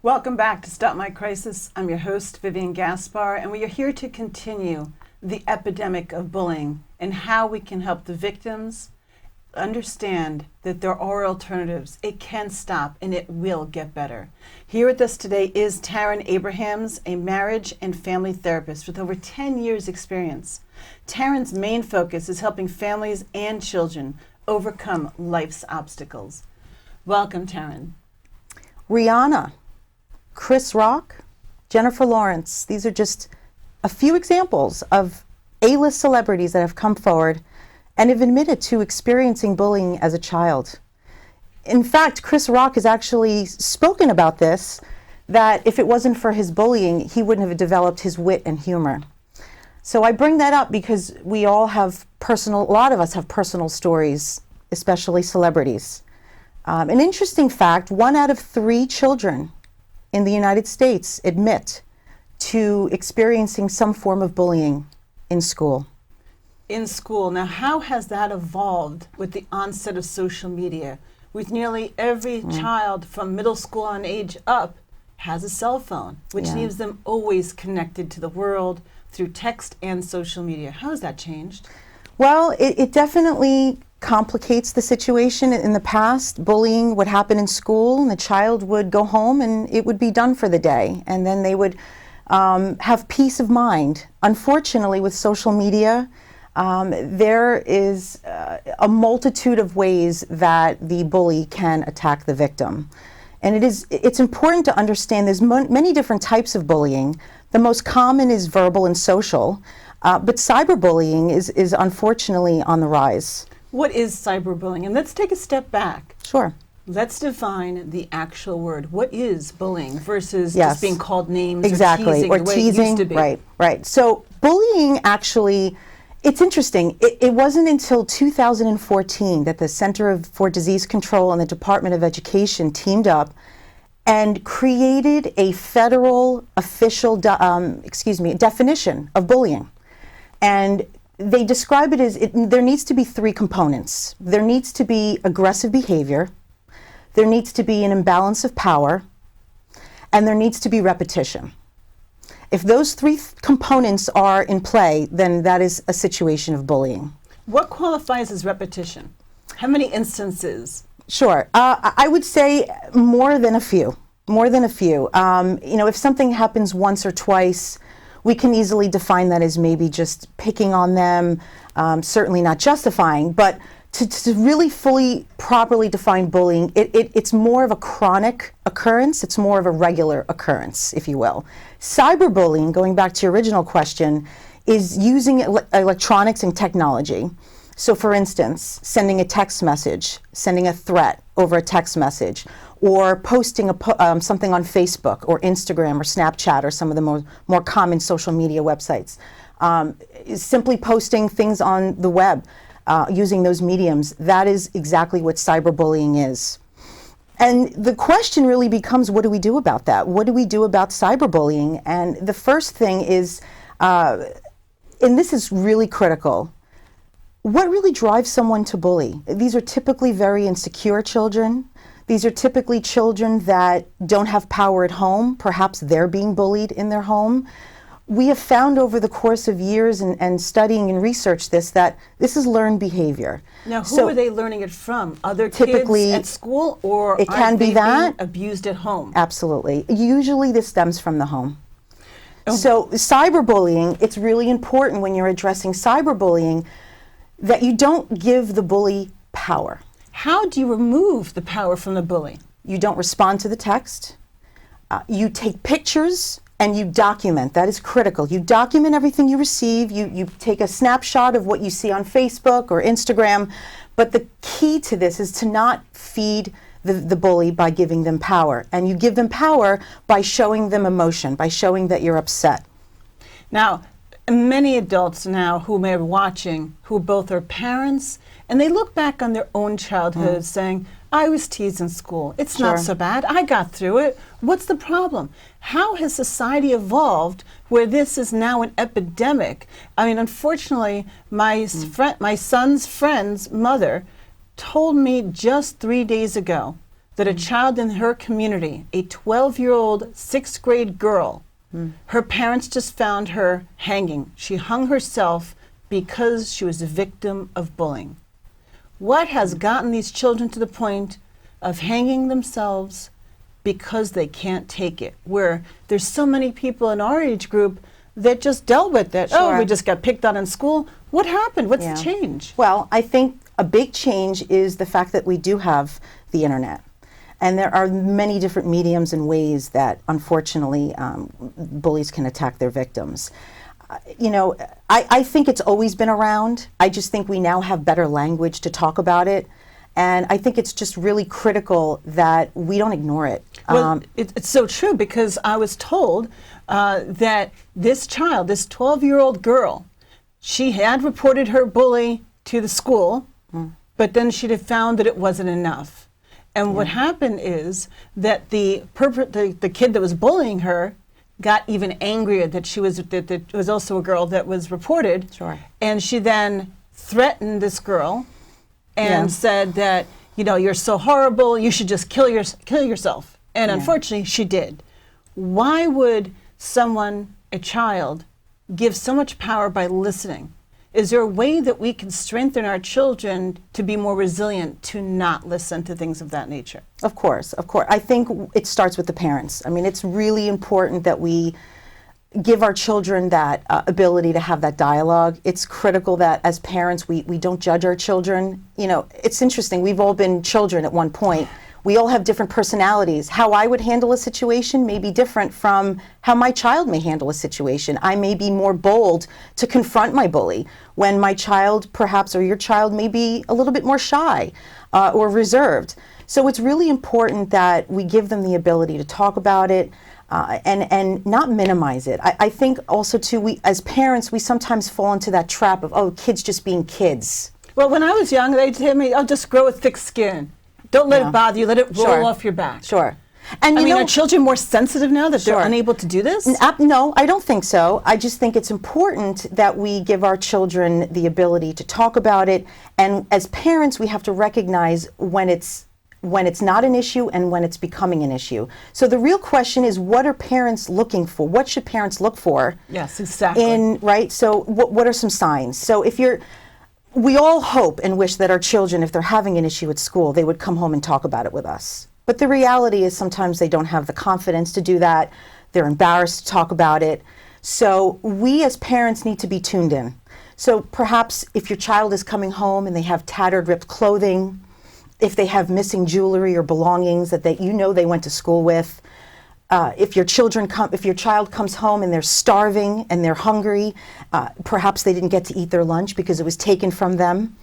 Welcome back to Stop My Crisis. I'm your host, Vivian Gaspar, and we are here to continue the epidemic of bullying and how we can help the victims understand that there are alternatives. It can stop and it will get better. Here with us today is Taryn Abrahams, a marriage and family therapist with over 10 years experience. Taryn's main focus is helping families and children overcome life's obstacles. Welcome, Taryn. Rihanna, Chris Rock, Jennifer Lawrence. These are just a few examples of A-list celebrities that have come forward and have admitted to experiencing bullying as a child. In fact, Chris Rock has actually spoken about this, that if it wasn't for his bullying, he wouldn't have developed his wit and humor. So I bring that up because we all have a lot of us have personal stories, especially celebrities. An interesting fact, 1 out of 3 children in the United States admit to experiencing some form of bullying in school. In school. Now, how has that evolved with the onset of social media? With nearly every child from middle school on age up has a cell phone, which leaves them always connected to the world through text and social media. How has that changed? Well, it definitely complicates the situation. In the past, bullying would happen in school and the child would go home and it would be done for the day, and then they would have peace of mind. Unfortunately, with social media, there is a multitude of ways that the bully can attack the victim. And it's important to understand there's many different types of bullying. The most common is verbal and social, but cyberbullying is unfortunately on the rise. What is cyberbullying? And let's take a step back. Sure. Let's define the actual word. What is bullying versus just being called names exactly. or teasing or the way teasing. It used to be? Right. So bullying actually, it's interesting. It wasn't until 2014 that the Center for Disease Control and the Department of Education teamed up and created a federal official definition of bullying. And they describe it as there needs to be 3 components. There needs to be aggressive behavior, there needs to be an imbalance of power, and there needs to be repetition. If those 3 components are in play, then that is a situation of bullying. What qualifies as repetition? How many instances? Sure. I would say more than a few. If something happens once or twice, we can easily define that as maybe just picking on them, certainly not justifying, but to really fully, properly define bullying, it's more of a chronic occurrence, it's more of a regular occurrence, if you will. Cyberbullying, going back to your original question, is using electronics and technology. So for instance, sending a text message, sending a threat over a text message, or posting something on Facebook or Instagram or Snapchat or some of the more common social media websites. Simply posting things on the web using those mediums, that is exactly what cyberbullying is. And the question really becomes, what do we do about that? What do we do about cyberbullying? And the first thing is, and this is really critical, what really drives someone to bully? These are typically very insecure children. These are typically children that don't have power at home. Perhaps they're being bullied in their home. We have found over the course of years and studying and research that this is learned behavior. Now, who are they learning it from? Other kids at school, or it can be that being abused at home? Absolutely. Usually this stems from the home. So cyberbullying, it's really important when you're addressing cyberbullying that you don't give the bully power. How do you remove the power from the bully? You don't respond to the text. You take pictures and you document. That is critical. You document everything you receive. You take a snapshot of what you see on Facebook or Instagram. But the key to this is to not feed the bully by giving them power. And you give them power by showing them emotion, by showing that you're upset. Now, many adults now who may be watching, who both are parents, and they look back on their own childhood saying, I was teased in school. It's not so bad. I got through it. What's the problem? How has society evolved where this is now an epidemic? I mean, unfortunately, my son's friend's mother told me just 3 days ago that a child in her community, a 12-year-old sixth grade girl, her parents just found her hanging. She hung herself because she was a victim of bullying. What has gotten these children to the point of hanging themselves because they can't take it? Where there's so many people in our age group that just dealt with it. Sure. Oh, we just got picked on in school. What happened? What's Yeah. the change? Well, I think a big change is the fact that we do have the internet. And there are many different mediums and ways that, unfortunately, bullies can attack their victims. I think it's always been around. I just think we now have better language to talk about it. And I think it's just really critical that we don't ignore it. Well, it's so true, because I was told that this child, this 12-year-old girl, she had reported her bully to the school, but then she'd have found that it wasn't enough. And what happened is that the kid that was bullying her got even angrier that it was also a girl that was reported. Sure. And she then threatened this girl and said that, you're so horrible, you should just kill yourself. And unfortunately, she did. Why would someone, a child, give so much power by listening? Is there a way that we can strengthen our children to be more resilient, to not listen to things of that nature? Of course. I think it starts with the parents. I mean, it's really important that we give our children that ability to have that dialogue. It's critical that as parents, we don't judge our children. It's interesting. We've all been children at one point. We all have different personalities. How I would handle a situation may be different from how my child may handle a situation. I may be more bold to confront my bully when my child, perhaps, or your child may be a little bit more shy or reserved. So it's really important that we give them the ability to talk about it and not minimize it. I think also, too, we as parents, we sometimes fall into that trap of, kids just being kids. Well, when I was young, they'd tell me, just grow a thick skin. Don't let it bother you. Let it roll off your back. Sure. And are children more sensitive now that they're unable to do this? No, I don't think so. I just think it's important that we give our children the ability to talk about it. And as parents, we have to recognize when it's not an issue and when it's becoming an issue. So the real question is, what are parents looking for? What should parents look for? Yes, exactly. So what are some signs? So we all hope and wish that our children, if they're having an issue at school, they would come home and talk about it with us. But the reality is sometimes they don't have the confidence to do that. They're embarrassed to talk about it. So we as parents need to be tuned in. So perhaps if your child is coming home and they have tattered, ripped clothing, if they have missing jewelry or belongings that they went to school with, if your child comes home and they're starving and they're hungry, perhaps they didn't get to eat their lunch because it was taken from them.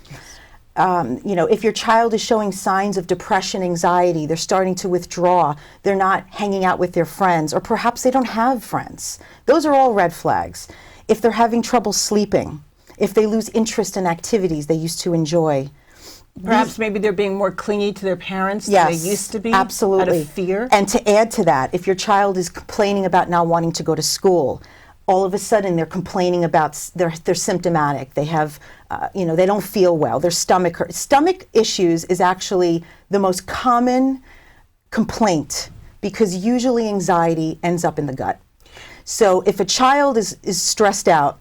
If your child is showing signs of depression, anxiety, they're starting to withdraw, they're not hanging out with their friends, or perhaps they don't have friends. Those are all red flags. If they're having trouble sleeping, if they lose interest in activities they used to enjoy. Perhaps maybe they're being more clingy to their parents than they used to be. Absolutely. Out of fear. And to add to that, if your child is complaining about not wanting to go to school, all of a sudden they're complaining about they're symptomatic. They have, they don't feel well. Their stomach hurts. Stomach issues is actually the most common complaint because usually anxiety ends up in the gut. So if a child is stressed out,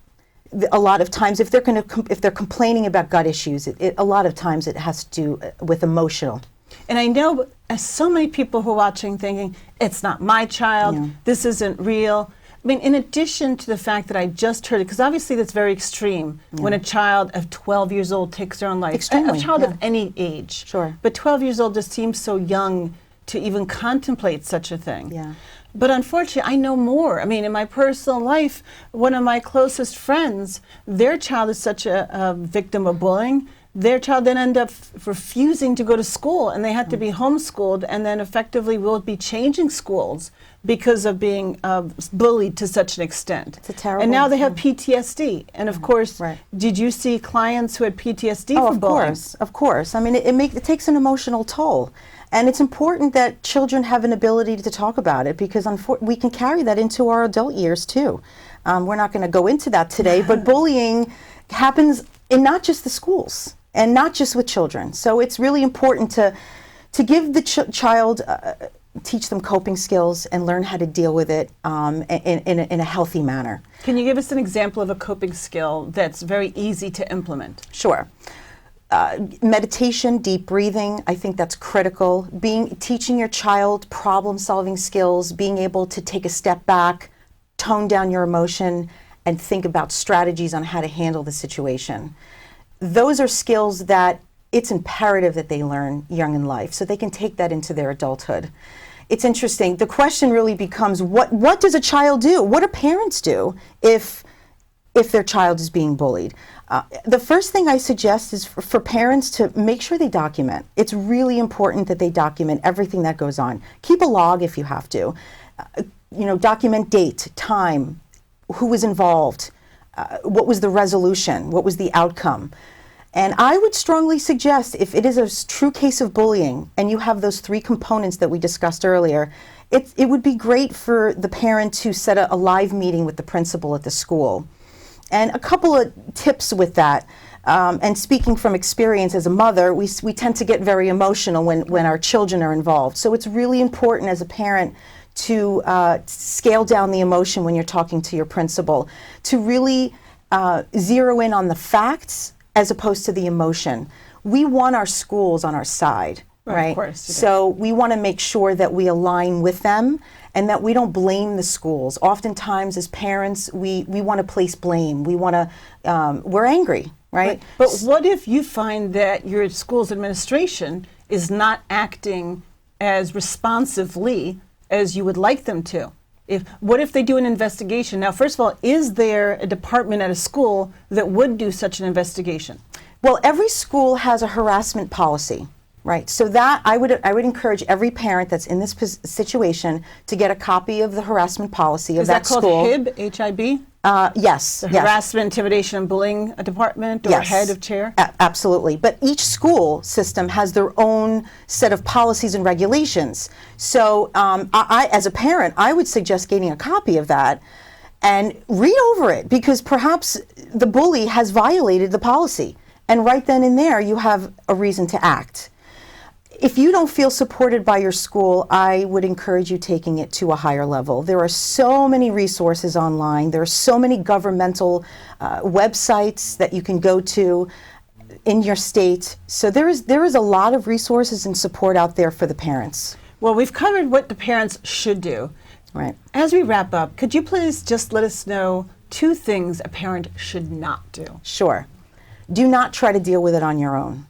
a lot of times, if they're complaining about gut issues, a lot of times it has to do with emotional. And I know so many people who are watching thinking, it's not my child, this isn't real. I mean, in addition to the fact that I just heard it, because obviously that's very extreme when a child of 12 years old takes their own life. Extremely, a child of any age. Sure. But 12 years old just seems so young to even contemplate such a thing. Yeah. But unfortunately, I know more. I mean, in my personal life, one of my closest friends, their child is such a victim of bullying. Their child then ended up refusing to go to school, and they had to be homeschooled, and then effectively will be changing schools because of being bullied to such an extent. It's a terrible. And now they have PTSD. And of course, did you see clients who had PTSD from bullying? Of course. I mean, it takes an emotional toll. And it's important that children have an ability to talk about it because we can carry that into our adult years too. We're not going to go into that today, but bullying happens in not just the schools and not just with children. So it's really important to give the child, teach them coping skills and learn how to deal with it in a healthy manner. Can you give us an example of a coping skill that's very easy to implement? Sure. Meditation, deep breathing, I think that's critical. Teaching your child problem-solving skills, being able to take a step back, tone down your emotion, and think about strategies on how to handle the situation. Those are skills that it's imperative that they learn young in life so they can take that into their adulthood. It's interesting. The question really becomes, what does a child do? What do parents do if their child is being bullied? The first thing I suggest is for parents to make sure they document. It's really important that they document everything that goes on. Keep a log if you have to. Document date, time, who was involved, what was the resolution, what was the outcome. And I would strongly suggest, if it is a true case of bullying and you have those 3 components that we discussed earlier, it would be great for the parent to set a live meeting with the principal at the school. And a couple of tips with that, and speaking from experience as a mother, we tend to get very emotional when our children are involved. So it's really important as a parent to scale down the emotion when you're talking to your principal, to really zero in on the facts as opposed to the emotion. We want our schools on our side, right? Of course. So we want to make sure that we align with them and that we don't blame the schools. Oftentimes as parents, we want to place blame. We're angry, right? But what if you find that your school's administration is not acting as responsively as you would like them to? What if they do an investigation? Now, first of all, is there a department at a school that would do such an investigation? Well, every school has a harassment policy, right? So that I would encourage every parent that's in this situation to get a copy of the harassment policy of that school. Is that called HIB, H-I-B? Yes. The Harassment, Intimidation, and Bullying Department, or Yes. head of chair? Absolutely. But each school system has their own set of policies and regulations. So I, as a parent, I would suggest getting a copy of that and read over it, because perhaps the bully has violated the policy. And right then and there, you have a reason to act. If you don't feel supported by your school, I would encourage you taking it to a higher level. There are so many resources online. There are so many governmental websites that you can go to in your state. So there is a lot of resources and support out there for the parents. Well, we've covered what the parents should do. Right. As we wrap up, could you please just let us know 2 things a parent should not do? Sure. Do not try to deal with it on your own.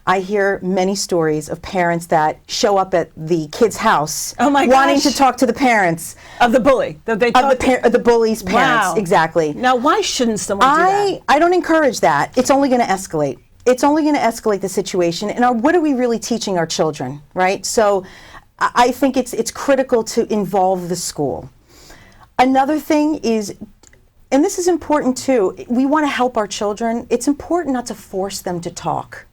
I hear many stories of parents that show up at the kid's house wanting to talk to the parents. Of the bully. Of the bully's parents. Wow. Exactly. Now, why shouldn't someone do that? I don't encourage that. It's only going to escalate. It's only going to escalate the situation. And what are we really teaching our children, right? So I think it's critical to involve the school. Another thing is, and this is important too, we want to help our children. It's important not to force them to talk.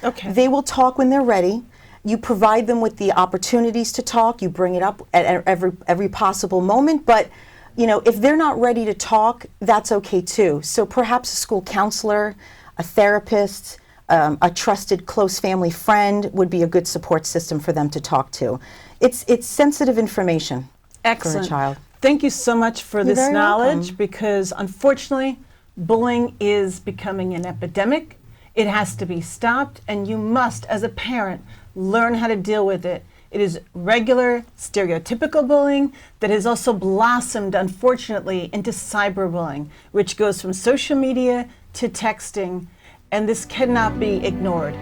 Okay. They will talk when they're ready. You provide them with the opportunities to talk. You bring it up at every possible moment. But, if they're not ready to talk, that's okay too. So perhaps a school counselor, a therapist, a trusted close family friend would be a good support system for them to talk to. It's sensitive information. Excellent. For a child. Thank you so much for this very knowledge, welcome. because unfortunately, bullying is becoming an epidemic. It has to be stopped, and you must, as a parent, learn how to deal with it. It is regular, stereotypical bullying that has also blossomed, unfortunately, into cyberbullying, which goes from social media to texting, and this cannot be ignored.